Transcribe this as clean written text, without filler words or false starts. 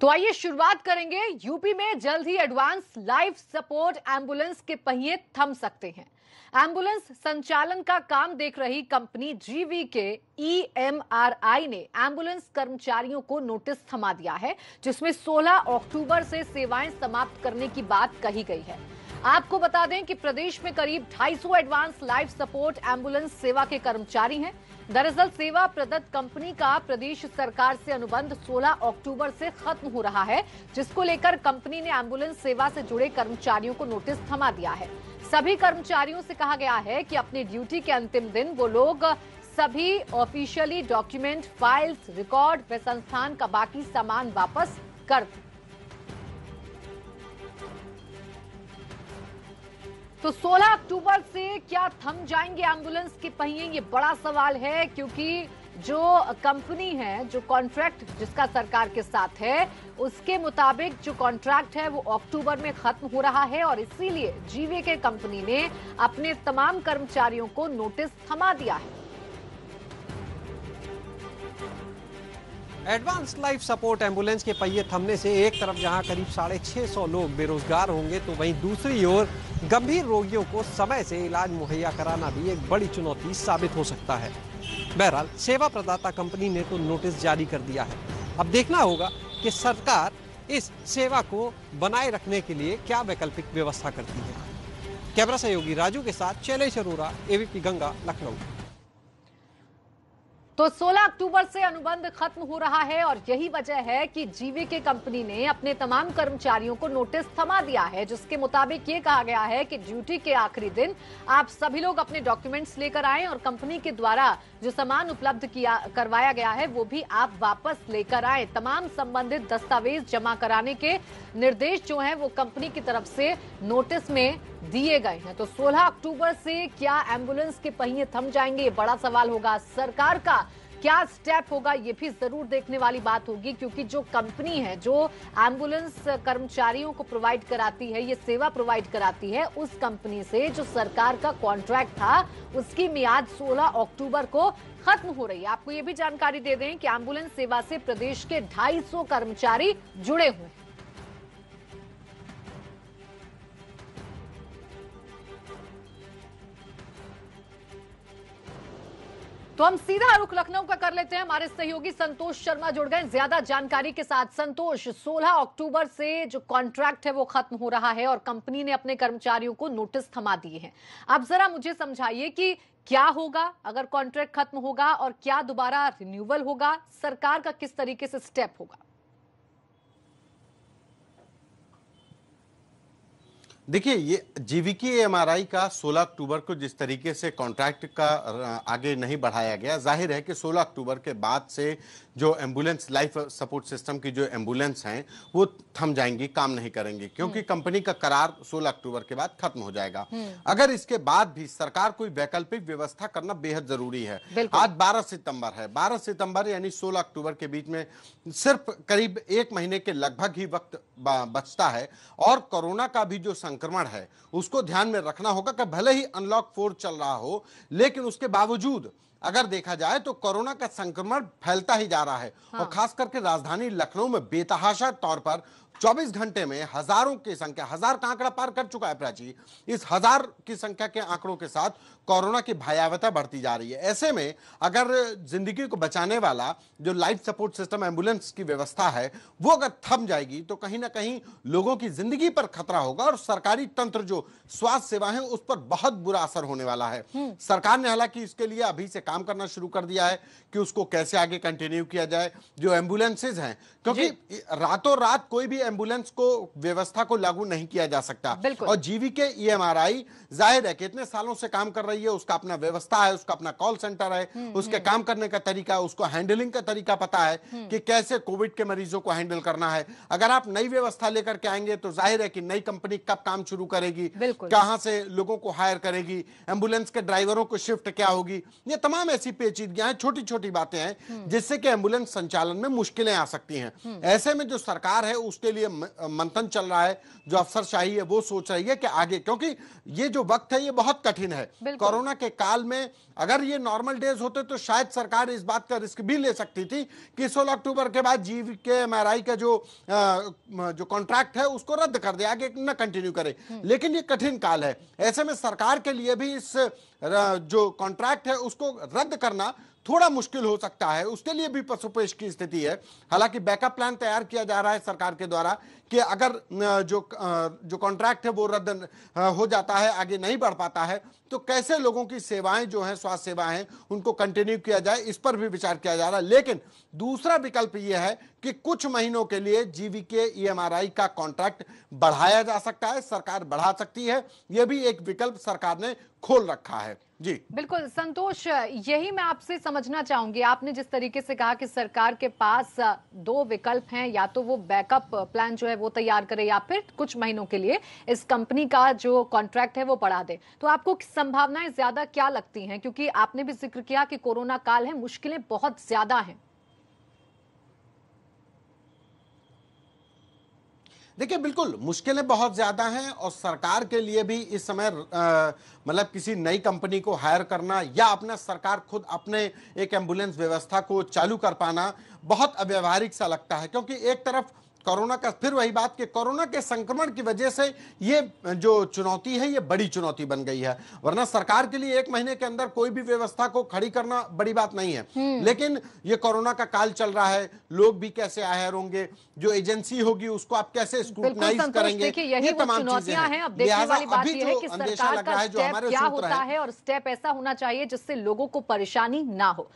तो आइए शुरुआत करेंगे। यूपी में जल्द ही एडवांस लाइफ सपोर्ट एम्बुलेंस के पहिए थम सकते हैं। एम्बुलेंस संचालन का काम देख रही कंपनी जीवीके ईएमआरआई ने एम्बुलेंस कर्मचारियों को नोटिस थमा दिया है, जिसमें 16 अक्टूबर से सेवाएं समाप्त करने की बात कही गई है। आपको बता दें कि प्रदेश में करीब 250 एडवांस लाइफ सपोर्ट एम्बुलेंस सेवा के कर्मचारी हैं। दरअसल सेवा प्रदत्त कंपनी का प्रदेश सरकार से अनुबंध 16 अक्टूबर से खत्म हो रहा है, जिसको लेकर कंपनी ने एम्बुलेंस सेवा से जुड़े कर्मचारियों को नोटिस थमा दिया है। सभी कर्मचारियों से कहा गया है कि अपनी ड्यूटी के अंतिम दिन वो लोग सभी ऑफिशियली डॉक्यूमेंट, फाइल्स, रिकॉर्ड व संस्थान का बाकी सामान वापस कर दें। तो 16 अक्टूबर से क्या थम जाएंगे एम्बुलेंस के पहिए, ये बड़ा सवाल है, क्योंकि जो कंपनी है, जो कॉन्ट्रैक्ट जिसका सरकार के साथ है, उसके मुताबिक जो कॉन्ट्रैक्ट है वो अक्टूबर में खत्म हो रहा है और इसीलिए जीवीके कंपनी ने अपने तमाम कर्मचारियों को नोटिस थमा दिया है। एडवांस लाइफ सपोर्ट एम्बुलेंस के पहिए थमने से एक तरफ जहां करीब 650 लोग बेरोजगार होंगे, तो वहीं दूसरी ओर गंभीर रोगियों को समय से इलाज मुहैया कराना भी एक बड़ी चुनौती साबित हो सकता है। बहरहाल सेवा प्रदाता कंपनी ने तो नोटिस जारी कर दिया है। अब देखना होगा कि सरकार इस सेवा को बनाए रखने के लिए क्या वैकल्पिक व्यवस्था करती है। कैमरा सहयोगी राजू के साथ शैलेश अरोरा, एबीपी गंगा, लखनऊ। तो 16 अक्टूबर से अनुबंध खत्म हो रहा है और यही वजह है कि जीवीके कंपनी ने अपने तमाम कर्मचारियों को नोटिस थमा दिया है, जिसके मुताबिक ये कहा गया है कि ड्यूटी के आखिरी दिन आप सभी लोग अपने डॉक्यूमेंट्स लेकर आएं और कंपनी के द्वारा जो सामान उपलब्ध करवाया गया है वो भी आप वापस लेकर आएं। तमाम संबंधित दस्तावेज जमा कराने के निर्देश जो हैं वो कंपनी की तरफ से नोटिस में दिए गए हैं। तो 16 अक्टूबर से क्या एम्बुलेंस के पहिए थम जाएंगे, ये बड़ा सवाल होगा। सरकार का क्या स्टेप होगा, ये भी जरूर देखने वाली बात होगी, क्योंकि जो कंपनी है जो एम्बुलेंस कर्मचारियों को प्रोवाइड कराती है, ये सेवा प्रोवाइड कराती है, उस कंपनी से जो सरकार का कॉन्ट्रैक्ट था उसकी मियाद 16 अक्टूबर को खत्म हो रही है। आपको ये भी जानकारी दे दें कि एम्बुलेंस सेवा से प्रदेश के 250 कर्मचारी जुड़े हुए हैं। तो हम सीधा रुख लखनऊ का कर लेते हैं। हमारे सहयोगी संतोष शर्मा जुड़ गए ज्यादा जानकारी के साथ। संतोष, 16 अक्टूबर से जो कॉन्ट्रैक्ट है वो खत्म हो रहा है और कंपनी ने अपने कर्मचारियों को नोटिस थमा दिए हैं। अब जरा मुझे समझाइए कि क्या होगा अगर कॉन्ट्रैक्ट खत्म होगा और क्या दोबारा रिन्यूअल होगा, सरकार का किस तरीके से स्टेप होगा? देखिए, ये जीवीके एमआरआई का 16 अक्टूबर को जिस तरीके से कॉन्ट्रैक्ट का आगे नहीं बढ़ाया गया, जाहिर है कि 16 अक्टूबर के बाद से जो एम्बुलेंस लाइफ सपोर्ट सिस्टम की जो एम्बुलेंस हैं वो थम जाएंगी, काम नहीं करेंगी, क्योंकि कंपनी का करार 16 अक्टूबर के बाद खत्म हो जाएगा। अगर इसके बाद भी सरकार कोई वैकल्पिक व्यवस्था करना बेहद जरूरी है। आज 12 सितंबर है, 12 सितंबर यानी 16 अक्टूबर के बीच में सिर्फ करीब 1 महीने के लगभग ही वक्त बचता है और कोरोना का भी जो संक्रमण है उसको ध्यान में रखना होगा कि भले ही अनलॉक 4 चल रहा हो, लेकिन उसके बावजूद अगर देखा जाए तो कोरोना का संक्रमण फैलता ही जा रहा है। और खास करके राजधानी लखनऊ में बेतहाशा तौर पर 24 घंटे में हजारों की संख्या, 1000 का आंकड़ा पार कर चुका है प्राची। इस 1000 की संख्या के आंकड़ों के साथ कोरोना की भयावहता बढ़ती जा रही है। ऐसे में अगर जिंदगी को बचाने वाला जो लाइफ सपोर्ट सिस्टम एम्बुलेंस की व्यवस्था है वो अगर थम जाएगी तो कहीं ना कहीं लोगों की जिंदगी पर खतरा होगा और सरकारी तंत्र जो स्वास्थ्य सेवा है उस पर बहुत बुरा असर होने वाला है। सरकार ने हालांकि इसके लिए अभी से काम करना शुरू कर दिया है कि उसको कैसे आगे कंटिन्यू किया जाए। जो एम्बुलेंसेज हैं, क्योंकि रातों रात कोई भी एम्बुलेंस को व्यवस्था को लागू नहीं किया जा सकता और जीवीके ईएमआरआई जाहिर है कि इतने सालों से काम कर रही है, उसका अपना व्यवस्था है, उसका अपना कॉल सेंटर है, उसके काम करने का तरीका, उसको हैंडलिंग का तरीका पता है कि कैसे कोविड के मरीजों को हैंडल करना है। अगर आप नई व्यवस्था लेकर के आएंगे तो जाहिर है कि नई कंपनी कब काम शुरू करेगी, कहां से लोगों को हायर करेगी, एम्बुलेंस के ड्राइवरों को शिफ्ट क्या होगी, ये तमाम ऐसी पेचीदगियां हैं, छोटी छोटी बातें हैं जिससे कि एम्बुलेंस संचालन में मुश्किलें आ सकती हैं। ऐसे में जो सरकार है उसके लिए मंथन चल रहा है, जो अफसरशाही है वो सोच रही है कि आगे, क्योंकि ये जो वक्त है ये बहुत कठिन है। कोरोना के काल में अगर ये नॉर्मल डेज होते तो शायद सरकार इस बात का रिस्क भी ले सकती थी कि 16 अक्टूबर के बाद जीवीकेएमआरआई का जो कॉन्ट्रैक्ट है उसको रद्द कर दे, आगे न कंटिन्यू करे। लेकिन ये कठिन काल है, ऐसे में सरकार के लिए भी इस जो कॉन्ट्रैक्ट है उसको रद्द करना थोड़ा मुश्किल हो सकता है, उसके लिए भी पसोपेश की स्थिति है। हालांकि बैकअप प्लान तैयार किया जा रहा है सरकार के द्वारा कि अगर जो कॉन्ट्रैक्ट है वो रद्द हो जाता है, आगे नहीं बढ़ पाता है, तो कैसे लोगों की सेवाएं जो हैं, स्वास्थ्य सेवाएं हैं, उनको कंटिन्यू किया जाए, इस पर भी विचार किया जा रहा है। लेकिन दूसरा विकल्प यह है कि कुछ महीनों के लिए जीवीकेईएमआरआई का कॉन्ट्रैक्ट बढ़ाया जा सकता है, सरकार बढ़ा सकती है, यह भी एक विकल्प सरकार ने खोल रखा है। जी बिल्कुल संतोष, यही मैं आपसे समझना चाहूंगी। आपने जिस तरीके से कहा कि सरकार के पास दो विकल्प हैं, या तो वो बैकअप प्लान जो है वो तैयार करे या फिर कुछ महीनों के लिए इस कंपनी का जो कॉन्ट्रैक्ट है वो बढ़ा दे, तो आपको संभावनाएं ज्यादा क्या लगती हैं? क्योंकि आपने भी जिक्र किया कि कोरोना काल है, मुश्किलें बहुत ज्यादा हैं। देखिए, बिल्कुल मुश्किलें बहुत ज्यादा हैं और सरकार के लिए भी इस समय मतलब किसी नई कंपनी को हायर करना या अपना सरकार खुद अपने एक एम्बुलेंस व्यवस्था को चालू कर पाना बहुत अव्यवहारिक सा लगता है। क्योंकि एक तरफ कोरोना का, फिर वही बात कि कोरोना के संक्रमण की वजह से ये जो चुनौती है ये बड़ी चुनौती बन गई है, वरना सरकार के लिए एक महीने के अंदर कोई भी व्यवस्था को खड़ी करना बड़ी बात नहीं है। लेकिन ये कोरोना का काल चल रहा है, लोग भी कैसे हायर होंगे, जो एजेंसी होगी उसको आप कैसे स्क्रूटनाइज करेंगे, ये तमाम चीजें हैं। अब देखने वाली बात यह है कि सरकार का स्टेप क्या होता है और स्टेप ऐसा होना चाहिए जिससे लोगों को परेशानी ना हो।